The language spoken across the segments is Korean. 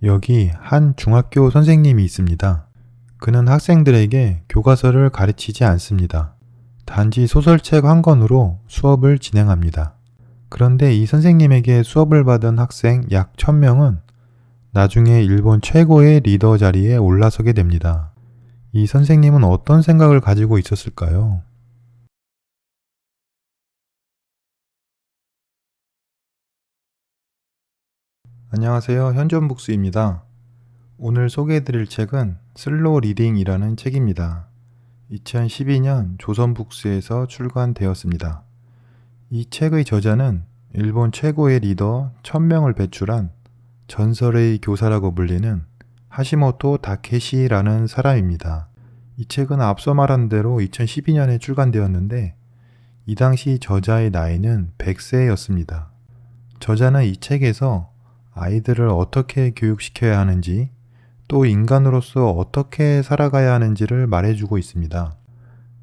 여기 한 중학교 선생님이 있습니다. 그는 학생들에게 교과서를 가르치지 않습니다. 단지 소설책 한 권으로 수업을 진행합니다. 그런데 이 선생님에게 수업을 받은 학생 약 1000명은 나중에 일본 최고의 리더 자리에 올라서게 됩니다. 이 선생님은 어떤 생각을 가지고 있었을까요? 안녕하세요. 현존북스입니다. 오늘 소개해드릴 책은 슬로우 리딩이라는 책입니다. 2012년 조선북스에서 출간되었습니다. 이 책의 저자는 일본 최고의 리더 1000명을 배출한 전설의 교사라고 불리는 하시모토 다케시라는 사람입니다. 이 책은 앞서 말한 대로 2012년에 출간되었는데 이 당시 저자의 나이는 100세였습니다. 저자는 이 책에서 아이들을 어떻게 교육시켜야 하는지 또 인간으로서 어떻게 살아가야 하는지를 말해주고 있습니다.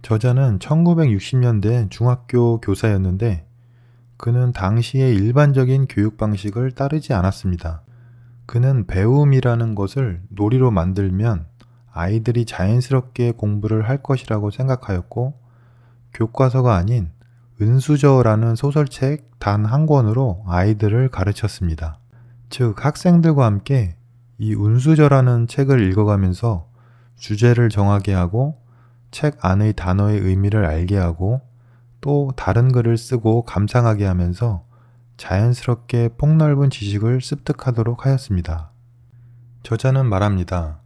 저자는 1960년대 중학교 교사였는데 그는 당시의 일반적인 교육 방식을 따르지 않았습니다. 그는 배움이라는 것을 놀이로 만들면 아이들이 자연스럽게 공부를 할 것이라고 생각하였고 교과서가 아닌 은수저라는 소설책 단 한 권으로 아이들을 가르쳤습니다. 즉 학생들과 함께 이 운수저라는 책을 읽어가면서 주제를 정하게 하고 책 안의 단어의 의미를 알게 하고 또 다른 글을 쓰고 감상하게 하면서 자연스럽게 폭넓은 지식을 습득하도록 하였습니다. 저자는 말합니다.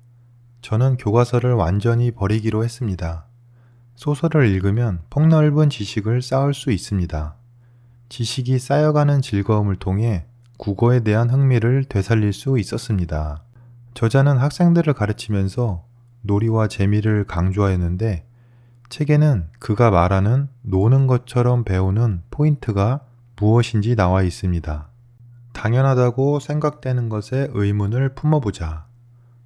저는 교과서를 완전히 버리기로 했습니다. 소설을 읽으면 폭넓은 지식을 쌓을 수 있습니다. 지식이 쌓여가는 즐거움을 통해 국어에 대한 흥미를 되살릴 수 있었습니다. 저자는 학생들을 가르치면서 놀이와 재미를 강조하였는데 책에는 그가 말하는 노는 것처럼 배우는 포인트가 무엇인지 나와 있습니다. 당연하다고 생각되는 것에 의문을 품어보자.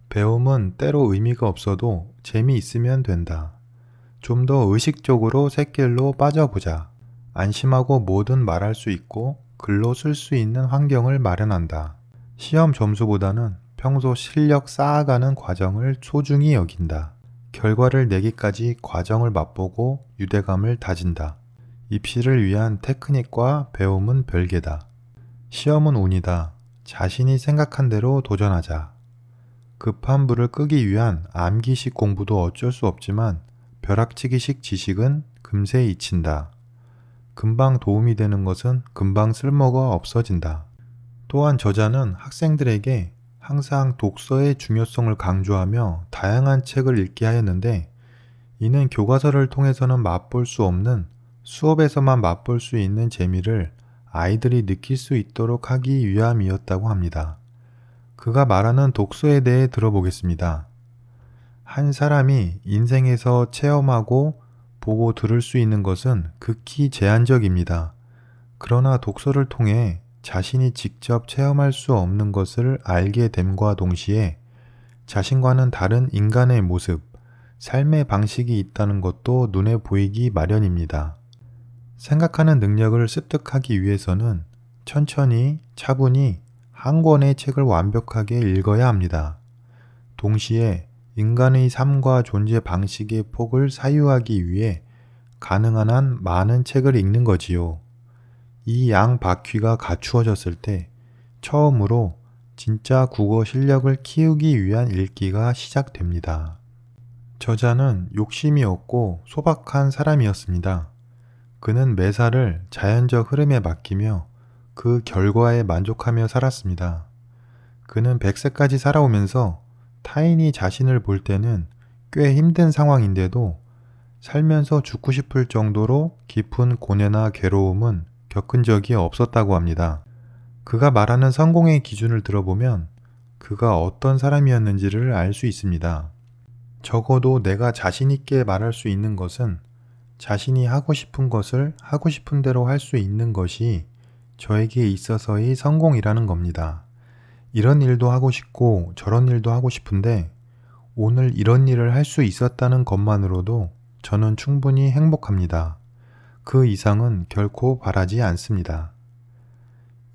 배움은 때로 의미가 없어도 재미있으면 된다. 좀 더 의식적으로 샛길로 빠져보자. 안심하고 뭐든 말할 수 있고 글로 쓸 수 있는 환경을 마련한다. 시험 점수보다는 평소 실력 쌓아가는 과정을 소중히 여긴다. 결과를 내기까지 과정을 맛보고 유대감을 다진다. 입시를 위한 테크닉과 배움은 별개다. 시험은 운이다. 자신이 생각한 대로 도전하자. 급한 불을 끄기 위한 암기식 공부도 어쩔 수 없지만 벼락치기식 지식은 금세 잊힌다. 금방 도움이 되는 것은 금방 쓸모가 없어진다. 또한 저자는 학생들에게 항상 독서의 중요성을 강조하며 다양한 책을 읽게 하였는데 이는 교과서를 통해서는 맛볼 수 없는 수업에서만 맛볼 수 있는 재미를 아이들이 느낄 수 있도록 하기 위함이었다고 합니다. 그가 말하는 독서에 대해 들어보겠습니다. 한 사람이 인생에서 체험하고 보고 들을 수 있는 것은 극히 제한적입니다. 그러나 독서를 통해 자신이 직접 체험할 수 없는 것을 알게 됨과 동시에 자신과는 다른 인간의 모습, 삶의 방식이 있다는 것도 눈에 보이기 마련입니다. 생각하는 능력을 습득하기 위해서는 천천히, 차분히 한 권의 책을 완벽하게 읽어야 합니다. 동시에 인간의 삶과 존재 방식의 폭을 사유하기 위해 가능한 한 많은 책을 읽는 거지요. 이 양 바퀴가 갖추어졌을 때 처음으로 진짜 국어 실력을 키우기 위한 읽기가 시작됩니다. 저자는 욕심이 없고 소박한 사람이었습니다. 그는 매사를 자연적 흐름에 맡기며 그 결과에 만족하며 살았습니다. 그는 100세까지 살아오면서 타인이 자신을 볼 때는 꽤 힘든 상황인데도 살면서 죽고 싶을 정도로 깊은 고뇌나 괴로움은 겪은 적이 없었다고 합니다. 그가 말하는 성공의 기준을 들어보면 그가 어떤 사람이었는지를 알 수 있습니다. 적어도 내가 자신 있게 말할 수 있는 것은 자신이 하고 싶은 것을 하고 싶은 대로 할 수 있는 것이 저에게 있어서의 성공이라는 겁니다. 이런 일도 하고 싶고 저런 일도 하고 싶은데 오늘 이런 일을 할 수 있었다는 것만으로도 저는 충분히 행복합니다. 그 이상은 결코 바라지 않습니다.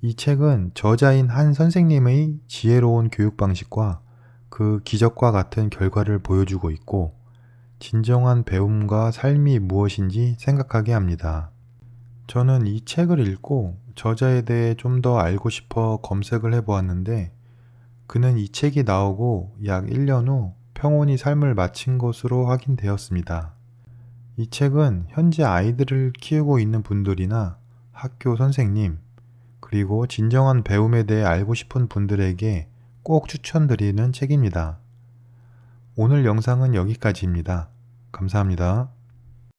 이 책은 저자인 한 선생님의 지혜로운 교육 방식과 그 기적과 같은 결과를 보여주고 있고, 진정한 배움과 삶이 무엇인지 생각하게 합니다. 저는 이 책을 읽고 저자에 대해 좀 더 알고 싶어 검색을 해보았는데, 그는 이 책이 나오고 약 1년 후 평온히 삶을 마친 것으로 확인되었습니다. 이 책은 현재 아이들을 키우고 있는 분들이나 학교 선생님, 그리고 진정한 배움에 대해 알고 싶은 분들에게 꼭 추천드리는 책입니다. 오늘 영상은 여기까지입니다. 감사합니다.